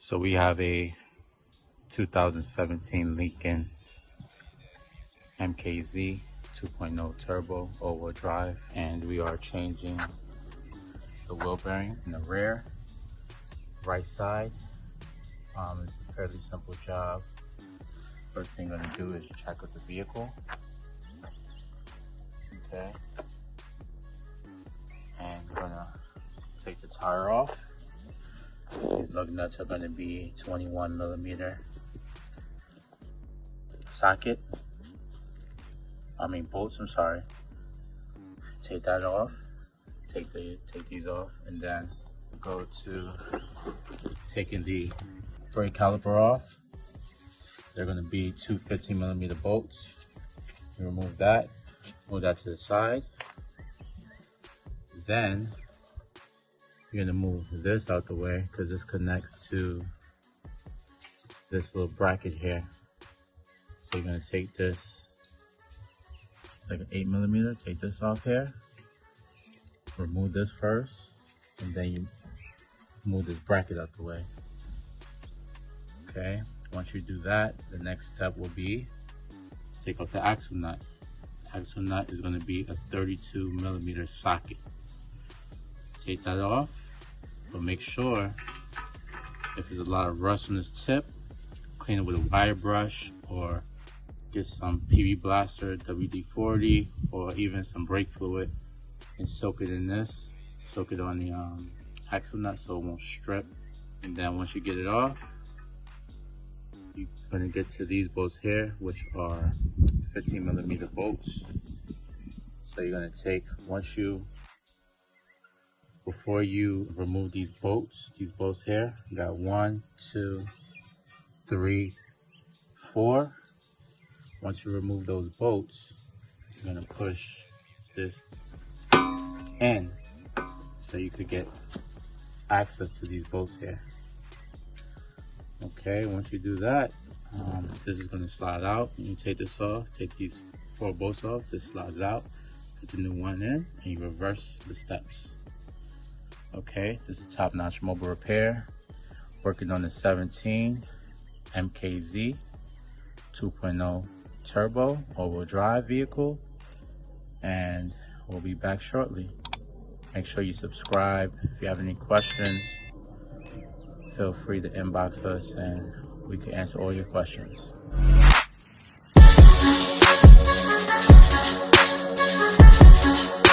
So we have a 2017 Lincoln MKZ 2.0 turbo all-wheel drive, and we are changing the wheel bearing in the rear right side. It's a fairly simple job. First thing I'm going to do is check out the vehicle. Okay, and we're going to take the tire off. These lug nuts are going to be 21 millimeter bolts, I'm sorry. Take that off, take these off, and then go to taking the brake caliper off. They're going to be two 15 millimeter bolts. You remove that, move that to the side. Then you're going to move this out the way because this connects to this little bracket here. So you're going to take this, it's like an 8 millimeter, take this off here, remove this first, and then you move this bracket out the way. Okay, once you do that, the next step will be take out the axle nut. The axle nut is going to be a 32 millimeter socket. Take that off, but make sure if there's a lot of rust on this tip, clean it with a wire brush or get some PB Blaster, WD-40, or even some brake fluid and soak it in this. Soak it on the axle nut so it won't strip. And then once you get it off, you're going to get to these bolts here, which are 15 millimeter bolts. So you're going to take, before you remove these bolts here, you got 1, 2, 3, 4. Once you remove those bolts, you're gonna push this in so you could get access to these bolts here. Okay, once you do that, this is gonna slide out. You take this off, take these 4 bolts off, this slides out, put the new one in, and you reverse the steps. Okay, this is Top Notch Mobile Repair, working on the 17 MKZ 2.0 turbo all-wheel drive vehicle, and we'll be back shortly. Make sure you subscribe. If you have any questions, feel free to inbox us and we can answer all your questions.